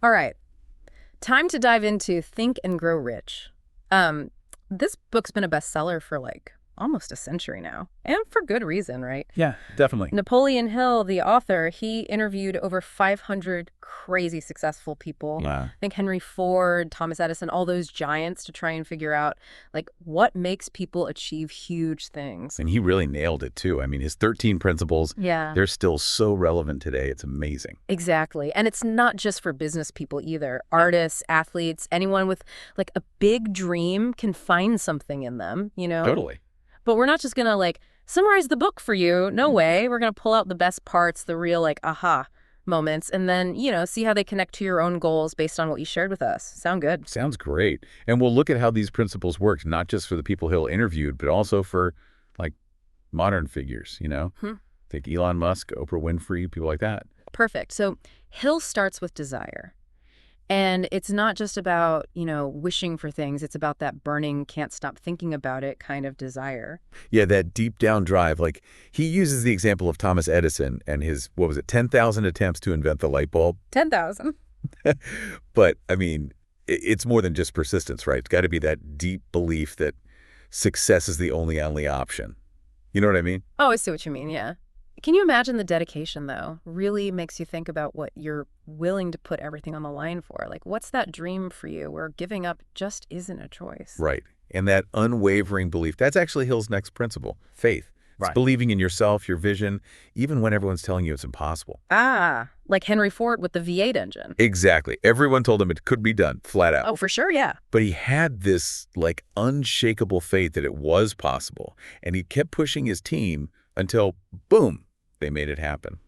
All right. Time to dive into Think and Grow Rich. This book's been a bestseller for like almost a century now, and for good reason, right? Yeah, definitely. Napoleon Hill, the author, he interviewed over 500 crazy successful people. Wow. I think Henry Ford, Thomas Edison, all those giants to try and figure out like what makes people achieve huge things. And he really nailed it too. I mean, his 13 principles, Yeah. they're still so relevant today. It's amazing. Exactly. And it's not just for business people either. Artists, athletes, anyone with like a big dream can find something in them, you know? Totally. But we're not just going to like summarize the book for you. No way. We're going to pull out the best parts, the real like aha moments, and then, see how they connect to your own goals based on what you shared with us. Sound good? Sounds great. And we'll look at how these principles worked, not just for the people Hill interviewed, but also for like modern figures, Think Elon Musk, Oprah Winfrey, people like that. Perfect. So Hill starts with desire. And it's not just about, wishing for things. It's about that burning, can't stop thinking about it kind of desire. Yeah, that deep down drive. Like he uses the example of Thomas Edison and his, 10,000 attempts to invent the light bulb. 10,000. But I mean, it's more than just persistence, right? It's got to be that deep belief that success is the only option. You know what I mean? Oh, I see what you mean, yeah. Can you imagine the dedication, though? Really makes you think about what you're willing to put everything on the line for. Like, what's that dream for you where giving up just isn't a choice? Right. And that unwavering belief, that's actually Hill's next principle, faith. It's Right. believing in yourself, your vision, even when everyone's telling you it's impossible. Ah, like Henry Ford with the V8 engine. Exactly. Everyone told him it could be done, flat out. Oh, for sure, yeah. But he had this like unshakable faith that it was possible. And he kept pushing his team until, boom, they made it happen.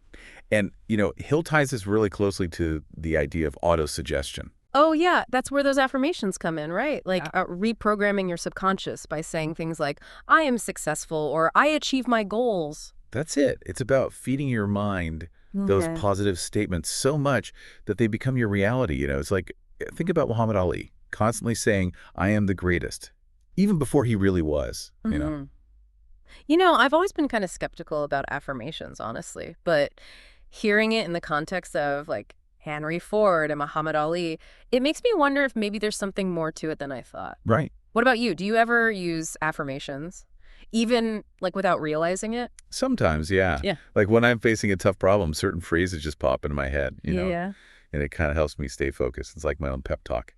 And, Hill ties this really closely to the idea of autosuggestion. Oh, yeah, that's where those affirmations come in, right? Like reprogramming your subconscious by saying things like, I am successful or I achieve my goals. That's it. It's about feeding your mind those Okay. positive statements so much that they become your reality. It's like, think about Muhammad Ali constantly saying, I am the greatest, even before he really was, Mhm. I've always been kind of skeptical about affirmations, honestly, but hearing it in the context of like Henry Ford and Muhammad Ali, it makes me wonder if maybe there's something more to it than I thought. Right. What about you? Do you ever use affirmations, even like without realizing it? Sometimes, yeah. Yeah. Like when I'm facing a tough problem, certain phrases just pop into my head, Yeah. and it kind of helps me stay focused. It's like my own pep talk.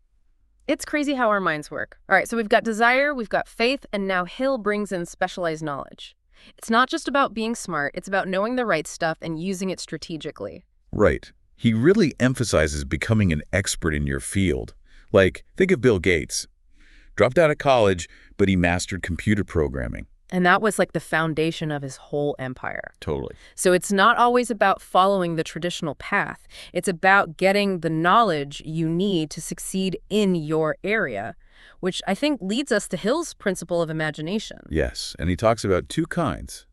It's crazy how our minds work. All right, so we've got desire, we've got faith, and now Hill brings in specialized knowledge. It's not just about being smart, it's about knowing the right stuff and using it strategically. Right. He really emphasizes becoming an expert in your field. Like, think of Bill Gates. Dropped out of college, but he mastered computer programming. And that was like the foundation of his whole empire. Totally. So it's not always about following the traditional path. It's about getting the knowledge you need to succeed in your area, which I think leads us to Hill's principle of imagination. Yes, and he talks about two kinds.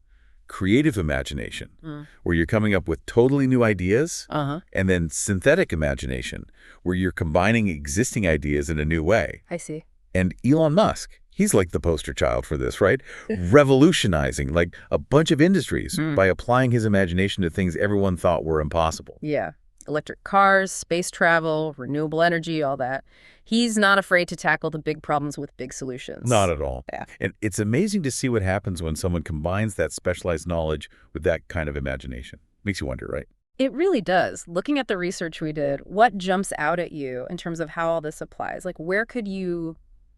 Creative imagination, Mm. where you're coming up with totally new ideas, Uh-huh. and then synthetic imagination, where you're combining existing ideas in a new way. I see. And Elon Musk, he's like the poster child for this, right? Revolutionizing like a bunch of industries by applying his imagination to things everyone thought were impossible. Yeah. Electric cars, space travel, renewable energy, all that. He's not afraid to tackle the big problems with big solutions. Not at all. Yeah. And it's amazing to see what happens when someone combines that specialized knowledge with that kind of imagination. Makes you wonder, right? It really does. Looking at the research we did, what jumps out at you in terms of how all this applies? Like, where could you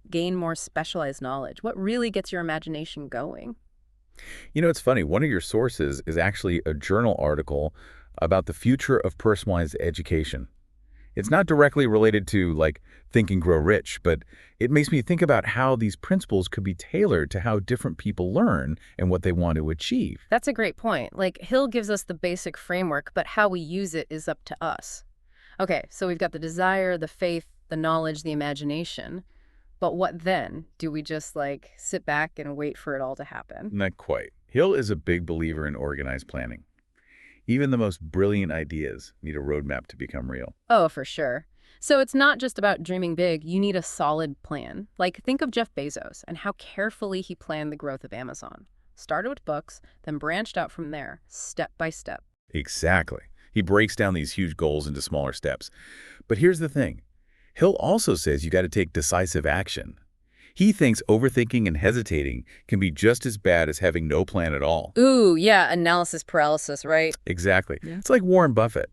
gain more specialized knowledge? What really gets your imagination going? It's funny. One of your sources is actually a journal article about the future of personalized education. It's not directly related to, like, Think and Grow Rich, but it makes me think about how these principles could be tailored to how different people learn and what they want to achieve. That's a great point. Like, Hill gives us the basic framework, but how we use it is up to us. Okay, so we've got the desire, the faith, the knowledge, the imagination. But what then? Do we just, like, sit back and wait for it all to happen? Not quite. Hill is a big believer in organized planning. Even the most brilliant ideas need a roadmap to become real. Oh, for sure. So it's not just about dreaming big. You need a solid plan. Like, think of Jeff Bezos and how carefully he planned the growth of Amazon. Started with books, then branched out from there, step by step. Exactly. He breaks down these huge goals into smaller steps. But here's the thing. Hill also says you got to take decisive action. He thinks overthinking and hesitating can be just as bad as having no plan at all. Ooh, yeah, analysis paralysis, right? Exactly. Yeah. It's like Warren Buffett.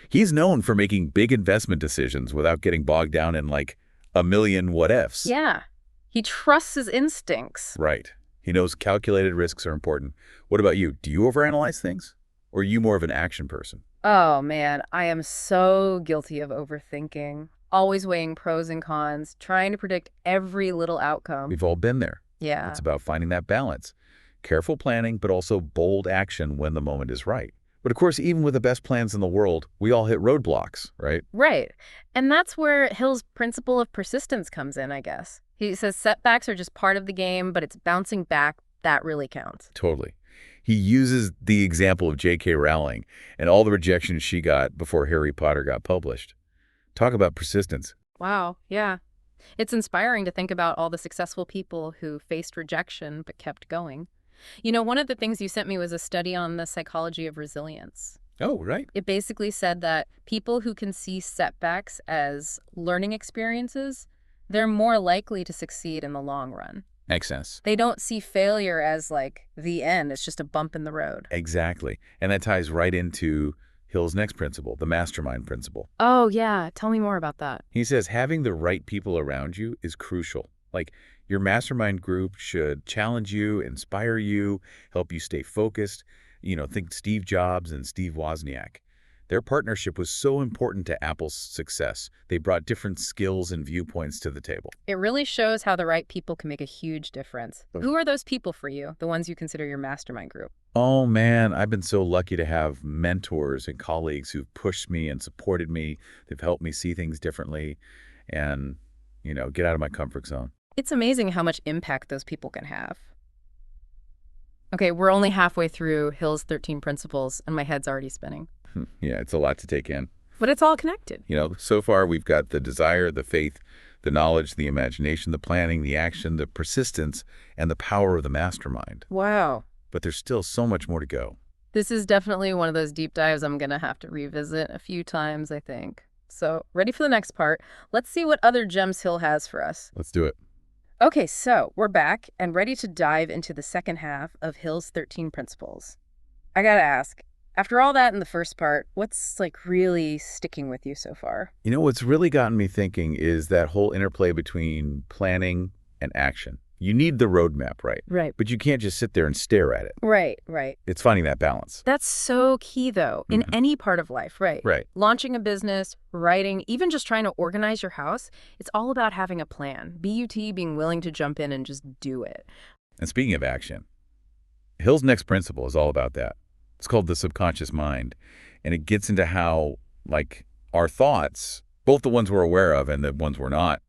He's known for making big investment decisions without getting bogged down in like a million what-ifs. Yeah. He trusts his instincts. Right. He knows calculated risks are important. What about you? Do you overanalyze things? Or are you more of an action person? Oh, man, I am so guilty of overthinking. Always weighing pros and cons, trying to predict every little outcome. We've all been there. Yeah. It's about finding that balance. Careful planning, but also bold action when the moment is right. But of course, even with the best plans in the world, we all hit roadblocks, right? Right. And that's where Hill's principle of persistence comes in, I guess. He says setbacks are just part of the game, but it's bouncing back that really counts. Totally. He uses the example of J.K. Rowling and all the rejection she got before Harry Potter got published. Talk about persistence. Wow, yeah. It's inspiring to think about all the successful people who faced rejection but kept going. You know, one of the things you sent me was a study on the psychology of resilience. Oh, right. It basically said that people who can see setbacks as learning experiences, they're more likely to succeed in the long run. Makes sense. They don't see failure as like the end. It's just a bump in the road. Exactly. And that ties right into Hill's next principle, the mastermind principle. Oh, yeah. Tell me more about that. He says having the right people around you is crucial. Like, your mastermind group should challenge you, inspire you, help you stay focused. Think Steve Jobs and Steve Wozniak. Their partnership was so important to Apple's success. They brought different skills and viewpoints to the table. It really shows how the right people can make a huge difference. Who are those people for you, the ones you consider your mastermind group? Oh, man, I've been so lucky to have mentors and colleagues who've pushed me and supported me. They've helped me see things differently and, get out of my comfort zone. It's amazing how much impact those people can have. Okay, we're only halfway through Hill's 13 Principles, and my head's already spinning. Yeah, it's a lot to take in. But it's all connected. So far we've got the desire, the faith, the knowledge, the imagination, the planning, the action, the persistence, and the power of the mastermind. Wow. But there's still so much more to go. This is definitely one of those deep dives I'm going to have to revisit a few times, I think. So, ready for the next part. Let's see what other gems Hill has for us. Let's do it. Okay, so we're back and ready to dive into the second half of Hill's 13 Principles. I gotta ask, after all that in the first part, what's really sticking with you so far? What's really gotten me thinking is that whole interplay between planning and action. You need the roadmap, right? Right. But you can't just sit there and stare at it. Right. It's finding that balance. That's so key, though, in any part of life, right? Right. Launching a business, writing, even just trying to organize your house, it's all about having a plan. BUT, being willing to jump in and just do it. And speaking of action, Hill's next principle is all about that. It's called the subconscious mind. And it gets into how, our thoughts, both the ones we're aware of and the ones we're not,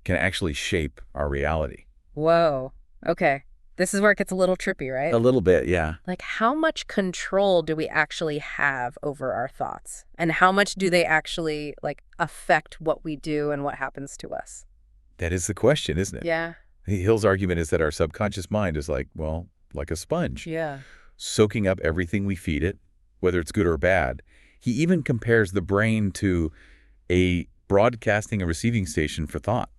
can actually shape our reality. Whoa. Okay. This is where it gets a little trippy, right? A little bit, yeah. How much control do we actually have over our thoughts? And how much do they actually, affect what we do and what happens to us? That is the question, isn't it? Yeah. Hill's argument is that our subconscious mind is like a sponge. Yeah. Soaking up everything we feed it, whether it's good or bad. He even compares the brain to a broadcasting and receiving station for thought.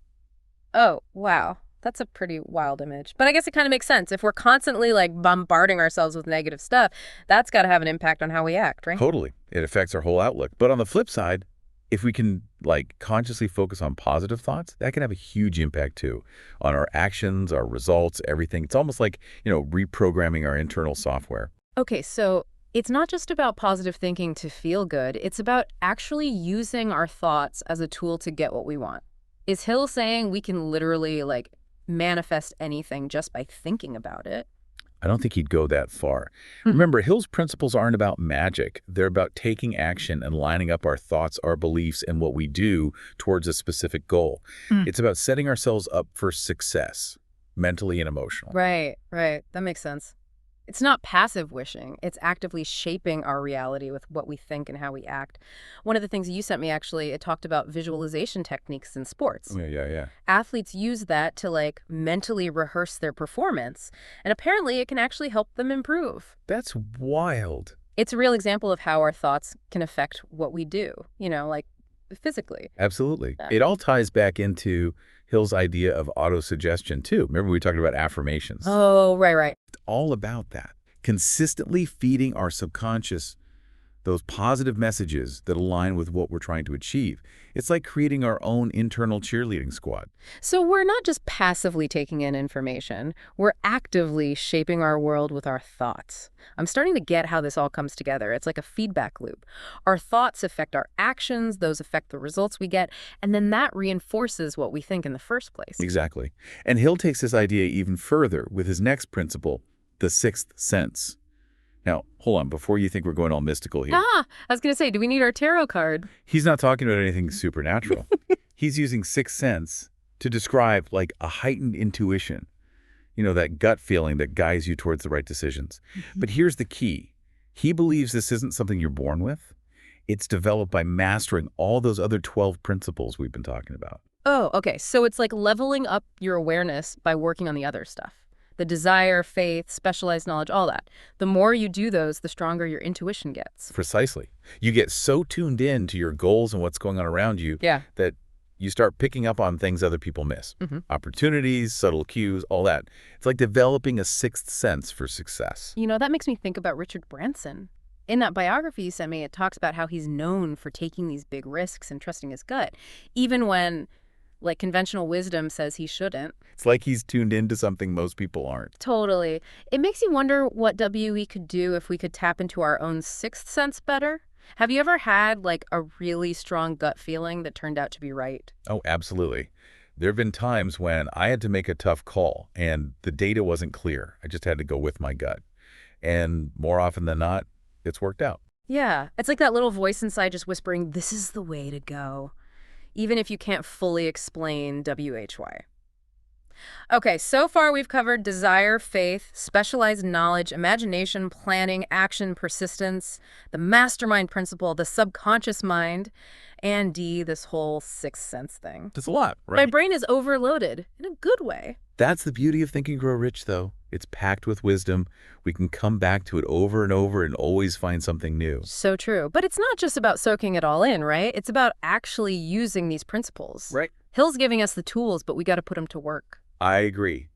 Oh, wow. That's a pretty wild image. But I guess it kind of makes sense. If we're constantly bombarding ourselves with negative stuff, that's got to have an impact on how we act, right? Totally. It affects our whole outlook. But on the flip side, if we can consciously focus on positive thoughts, that can have a huge impact too on our actions, our results, everything. It's almost like, reprogramming our internal software. Okay, so it's not just about positive thinking to feel good. It's about actually using our thoughts as a tool to get what we want. Is Hill saying we can literally manifest anything just by thinking about it? I don't think he'd go that far. Remember, Hill's principles aren't about magic. They're about taking action and lining up our thoughts, our beliefs, and what we do towards a specific goal. It's about setting ourselves up for success, mentally and emotionally. Right. That makes sense. It's not passive wishing. It's actively shaping our reality with what we think and how we act. One of the things you sent me, actually, it talked about visualization techniques in sports. Yeah. Athletes use that to mentally rehearse their performance. And apparently it can actually help them improve. That's wild. It's a real example of how our thoughts can affect what we do, like physically. Absolutely. Yeah. It all ties back into Hill's idea of autosuggestion, too. Remember we talked about affirmations? Oh, right, right. It's all about that. Consistently feeding our subconscious those positive messages that align with what we're trying to achieve. It's like creating our own internal cheerleading squad. So we're not just passively taking in information, we're actively shaping our world with our thoughts. I'm starting to get how this all comes together. It's like a feedback loop. Our thoughts affect our actions, those affect the results we get, and then that reinforces what we think in the first place. Exactly. And Hill takes this idea even further with his next principle, the sixth sense. Now, hold on, before you think we're going all mystical here. I was going to say, do we need our tarot card? He's not talking about anything supernatural. He's using sixth sense to describe like a heightened intuition, that gut feeling that guides you towards the right decisions. But here's the key. He believes this isn't something you're born with. It's developed by mastering all those other 12 principles we've been talking about. Oh, okay. So it's like leveling up your awareness by working on the other stuff. The desire, faith, specialized knowledge, all that. The more you do those, the stronger your intuition gets. Precisely. You get so tuned in to your goals and what's going on around you that you start picking up on things other people miss. Opportunities, subtle cues, all that. It's like developing a sixth sense for success. That makes me think about Richard Branson. In that biography you sent me, it talks about how he's known for taking these big risks and trusting his gut, even when conventional wisdom says he shouldn't. It's like he's tuned into something most people aren't. Totally. It makes you wonder what WE could do if we could tap into our own sixth sense better. Have you ever had a really strong gut feeling that turned out to be right? Oh, absolutely. There have been times when I had to make a tough call and the data wasn't clear. I just had to go with my gut. And more often than not, it's worked out. Yeah. It's like that little voice inside just whispering, this is the way to go, even if you can't fully explain WHY. Okay, so far we've covered desire, faith, specialized knowledge, imagination, planning, action, persistence, the mastermind principle, the subconscious mind, and this whole sixth sense thing. That's a lot, right? My brain is overloaded in a good way. That's the beauty of Think and Grow Rich, though. It's packed with wisdom. We can come back to it over and over and always find something new. So true. But it's not just about soaking it all in, right? It's about actually using these principles. Right. Hill's giving us the tools, but we got to put them to work. I agree.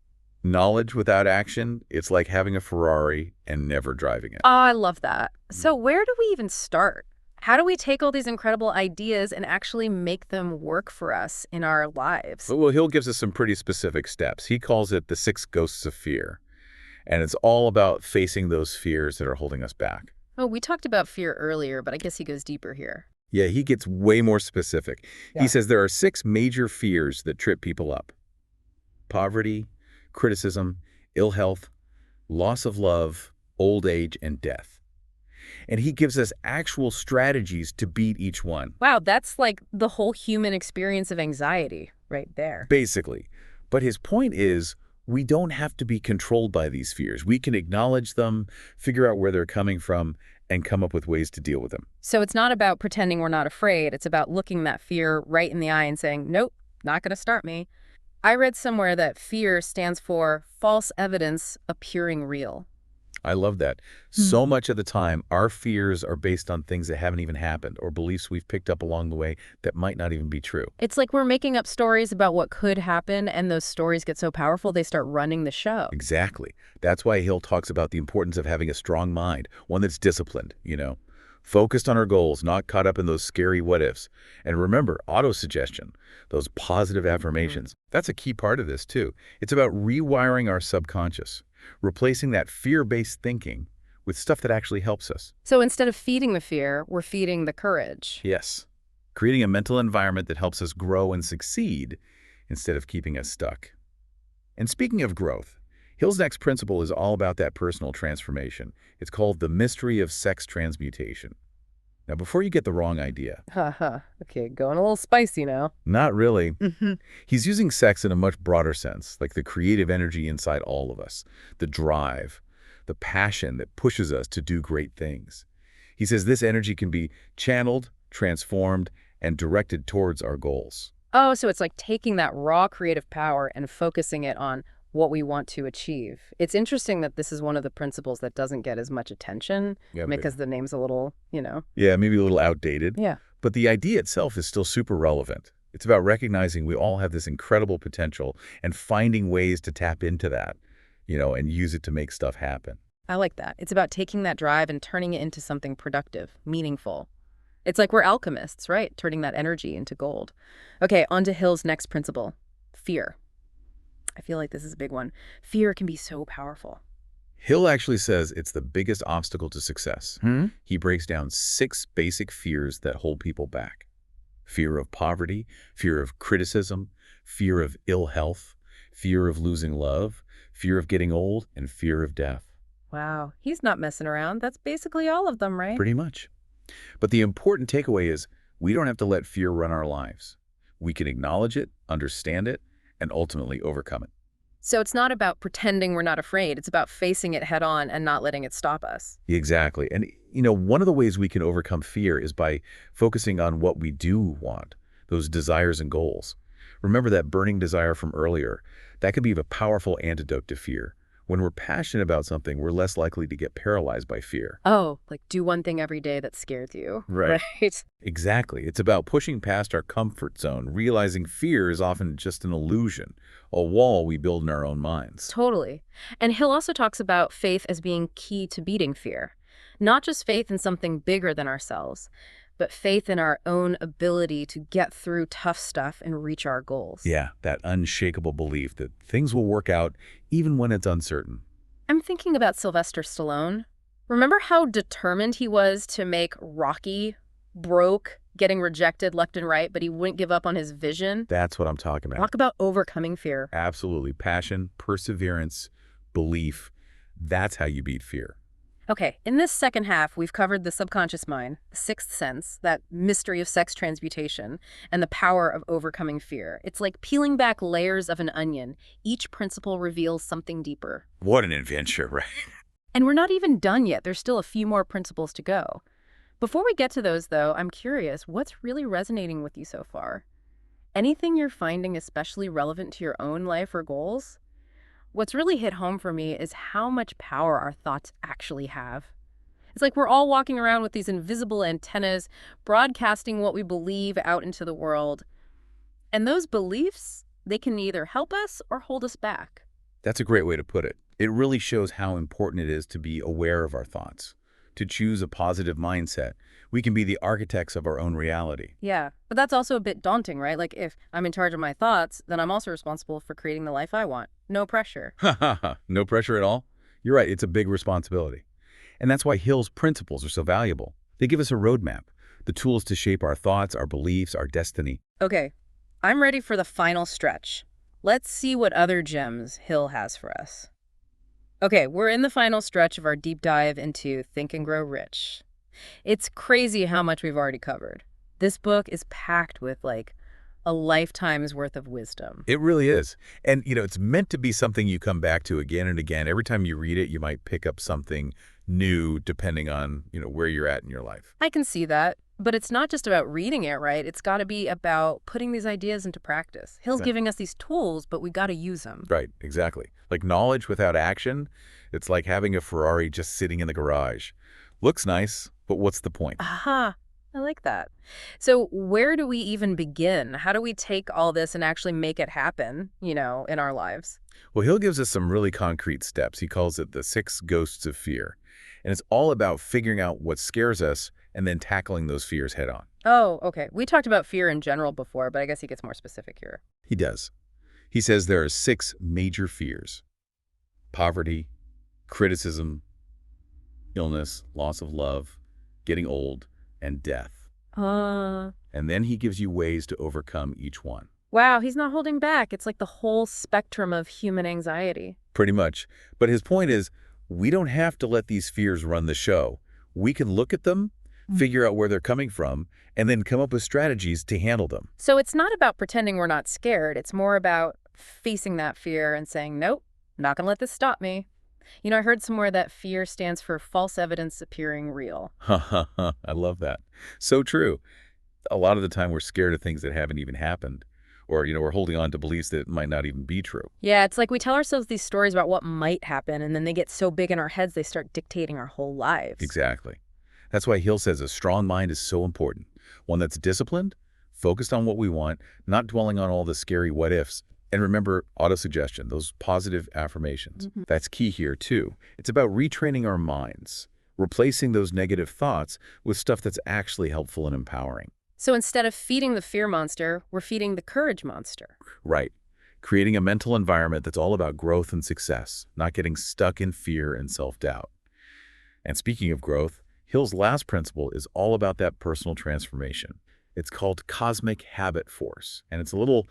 Knowledge without action, it's like having a Ferrari and never driving it. Oh, I love that. So where do we even start? How do we take all these incredible ideas and actually make them work for us in our lives? Well, Hill gives us some pretty specific steps. He calls it the 6 ghosts of fear. And it's all about facing those fears that are holding us back. Oh, we talked about fear earlier, but I guess he goes deeper here. Yeah, he gets way more specific. Yeah. He says there are 6 major fears that trip people up. Poverty, criticism, ill health, loss of love, old age, and death. And he gives us actual strategies to beat each one. Wow, that's like the whole human experience of anxiety right there. Basically. But his point is, we don't have to be controlled by these fears. We can acknowledge them, figure out where they're coming from, and come up with ways to deal with them. So it's not about pretending we're not afraid. It's about looking that fear right in the eye and saying, nope, not going to start me. I read somewhere that fear stands for false evidence appearing real. I love that. So much of the time, our fears are based on things that haven't even happened or beliefs we've picked up along the way that might not even be true. It's like we're making up stories about what could happen, and those stories get so powerful they start running the show. Exactly. That's why Hill talks about the importance of having a strong mind, one that's disciplined, focused on our goals, not caught up in those scary what-ifs. And remember, autosuggestion, those positive affirmations, that's a key part of this too. It's about rewiring our subconscious, replacing that fear-based thinking with stuff that actually helps us. So instead of feeding the fear, we're feeding the courage. Yes. Creating a mental environment that helps us grow and succeed instead of keeping us stuck. And speaking of growth, Hill's next principle is all about that personal transformation. It's called the mystery of sex transmutation. Now, before you get the wrong idea. Okay, going a little spicy now. Not really. He's using sex in a much broader sense, like the creative energy inside all of us, the drive, the passion that pushes us to do great things. He says this energy can be channeled, transformed, and directed towards our goals. Oh, so it's like taking that raw creative power and focusing it on what we want to achieve. It's interesting that this is one of the principles that doesn't get as much attention Yeah, because the name's a little. yeah, maybe a little outdated. Yeah. But the idea itself is still super relevant. It's about recognizing we all have this incredible potential and finding ways to tap into that, and use it to make stuff happen. I like that. It's about taking that drive and turning it into something productive, meaningful. It's like we're alchemists, right? Turning that energy into gold. Okay, on to Hill's next principle, fear. I feel like this is a big one. Fear can be so powerful. Hill actually says it's the biggest obstacle to success. He breaks down 6 basic fears that hold people back. Fear of poverty, fear of criticism, fear of ill health, fear of losing love, fear of getting old, and fear of death. Wow, he's not messing around. That's basically all of them, right? Pretty much. But the important takeaway is we don't have to let fear run our lives. We can acknowledge it, understand it, and ultimately overcome it. So it's not about pretending we're not afraid. It's about facing it head on and not letting it stop us. Exactly. And, one of the ways we can overcome fear is by focusing on what we do want, those desires and goals. Remember that burning desire from earlier. That can be a powerful antidote to fear. When we're passionate about something, we're less likely to get paralyzed by fear. Oh, like do one thing every day that scares you. Right. Right. Exactly. It's about pushing past our comfort zone, realizing fear is often just an illusion, a wall we build in our own minds. Totally. And Hill also talks about faith as being key to beating fear. Not just faith in something bigger than ourselves, but faith in our own ability to get through tough stuff and reach our goals. Yeah, that unshakable belief that things will work out even when it's uncertain. I'm thinking about Sylvester Stallone. Remember how determined he was to make Rocky? Broke, getting rejected left and right, but he wouldn't give up on his vision. That's what I'm talking about. Talk about overcoming fear. Absolutely. Passion, perseverance, belief. That's how you beat fear. Okay, in this second half, we've covered the subconscious mind, the sixth sense, that mystery of sex transmutation, and the power of overcoming fear. It's like peeling back layers of an onion. Each principle reveals something deeper. What an adventure, right? And we're not even done yet. There's still a few more principles to go. Before we get to those, though, I'm curious, what's really resonating with you so far? Anything you're finding especially relevant to your own life or goals? What's really hit home for me is how much power our thoughts actually have. It's like we're all walking around with these invisible antennas, broadcasting what we believe out into the world. And those beliefs, they can either help us or hold us back. That's a great way to put it. It really shows how important it is to be aware of our thoughts, to choose a positive mindset. We can be the architects of our own reality. Yeah, but that's also a bit daunting, right? Like if I'm in charge of my thoughts, then I'm also responsible for creating the life I want. No pressure. Ha ha ha. No pressure at all? You're right, it's a big responsibility. And that's why Hill's principles are so valuable. They give us a roadmap, the tools to shape our thoughts, our beliefs, our destiny. Okay, I'm ready for the final stretch. Let's see what other gems Hill has for us. Okay, we're in the final stretch of our deep dive into Think and Grow Rich. It's crazy how much we've already covered. This book is packed with like a lifetime's worth of wisdom. It really is. And, it's meant to be something you come back to again and again. Every time you read it, you might pick up something new depending on, where you're at in your life. I can see that. But it's not just about reading it, right? It's got to be about putting these ideas into practice. Hill's Right. giving us these tools, but we got to use them. Right, exactly. Like knowledge without action, it's like having a Ferrari just sitting in the garage. Looks nice, but what's the point? Aha, I like that. So where do we even begin? How do we take all this and actually make it happen, in our lives? Well, Hill gives us some really concrete steps. He calls it the 6 ghosts of fear. And it's all about figuring out what scares us and then tackling those fears head on. Oh, okay. We talked about fear in general before, but I guess he gets more specific here. He does. He says there are 6 major fears: poverty, criticism, illness, loss of love, getting old, and death. And then he gives you ways to overcome each one. Wow, he's not holding back. It's like the whole spectrum of human anxiety. Pretty much. But his point is, we don't have to let these fears run the show. We can look at them, figure out where they're coming from, and then come up with strategies to handle them. So it's not about pretending we're not scared. It's more about facing that fear and saying, nope, not going to let this stop me. I heard somewhere that fear stands for false evidence appearing real. Ha ha ha. I love that. So true. A lot of the time we're scared of things that haven't even happened. Or, we're holding on to beliefs that might not even be true. Yeah, it's like we tell ourselves these stories about what might happen, and then they get so big in our heads they start dictating our whole lives. Exactly. That's why Hill says a strong mind is so important. One that's disciplined, focused on what we want, not dwelling on all the scary what-ifs. And remember, autosuggestion, those positive affirmations. That's key here, too. It's about retraining our minds, replacing those negative thoughts with stuff that's actually helpful and empowering. So instead of feeding the fear monster, we're feeding the courage monster. Right. Creating a mental environment that's all about growth and success, not getting stuck in fear and self-doubt. And speaking of growth, Hill's last principle is all about that personal transformation. It's called cosmic habit force, and it's a little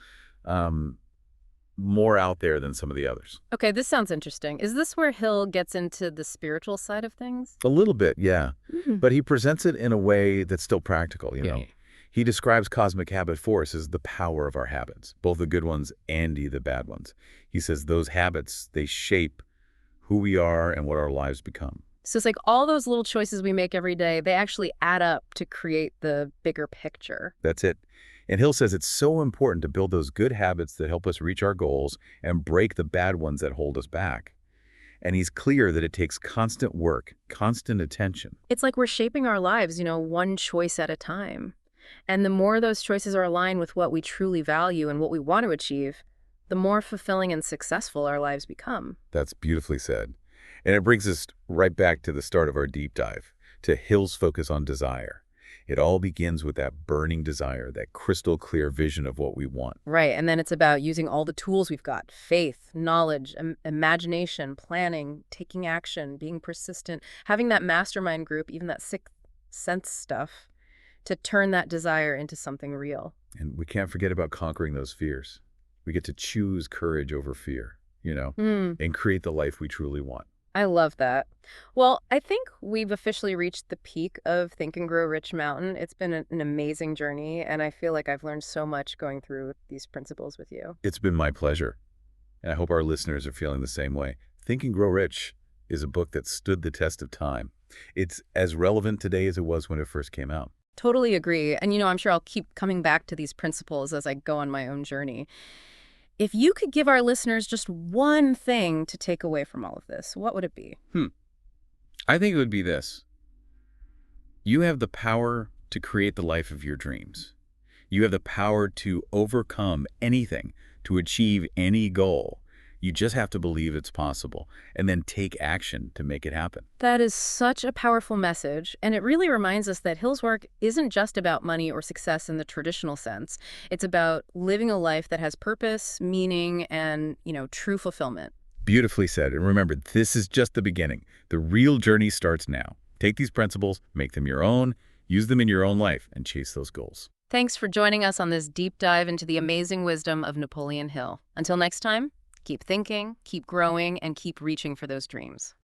more out there than some of the others. Okay, this sounds interesting. Is this where Hill gets into the spiritual side of things? A little bit, yeah. But he presents it in a way that's still practical. He describes cosmic habit force as the power of our habits, both the good ones and the bad ones. He says those habits, they shape who we are and what our lives become. So it's like all those little choices we make every day, they actually add up to create the bigger picture. That's it. And Hill says it's so important to build those good habits that help us reach our goals and break the bad ones that hold us back. And he's clear that it takes constant work, constant attention. It's like we're shaping our lives, one choice at a time. And the more those choices are aligned with what we truly value and what we want to achieve, the more fulfilling and successful our lives become. That's beautifully said. And it brings us right back to the start of our deep dive, to Hill's focus on desire. It all begins with that burning desire, that crystal clear vision of what we want. Right, and then it's about using all the tools we've got: faith, knowledge, imagination, planning, taking action, being persistent, having that mastermind group, even that sixth sense stuff, to turn that desire into something real. And we can't forget about conquering those fears. We get to choose courage over fear, and create the life we truly want. I love that. Well, I think we've officially reached the peak of Think and Grow Rich Mountain. It's been an amazing journey, and I feel like I've learned so much going through these principles with you. It's been my pleasure. And I hope our listeners are feeling the same way. Think and Grow Rich is a book that stood the test of time. It's as relevant today as it was when it first came out. Totally agree. And, I'm sure I'll keep coming back to these principles as I go on my own journey. If you could give our listeners just one thing to take away from all of this, what would it be? I think it would be this. You have the power to create the life of your dreams. You have the power to overcome anything, to achieve any goal. You just have to believe it's possible and then take action to make it happen. That is such a powerful message, and it really reminds us that Hill's work isn't just about money or success in the traditional sense. It's about living a life that has purpose, meaning, and, true fulfillment. Beautifully said. And remember, this is just the beginning. The real journey starts now. Take these principles, make them your own, use them in your own life, and chase those goals. Thanks for joining us on this deep dive into the amazing wisdom of Napoleon Hill. Until next time, keep thinking, keep growing, and keep reaching for those dreams.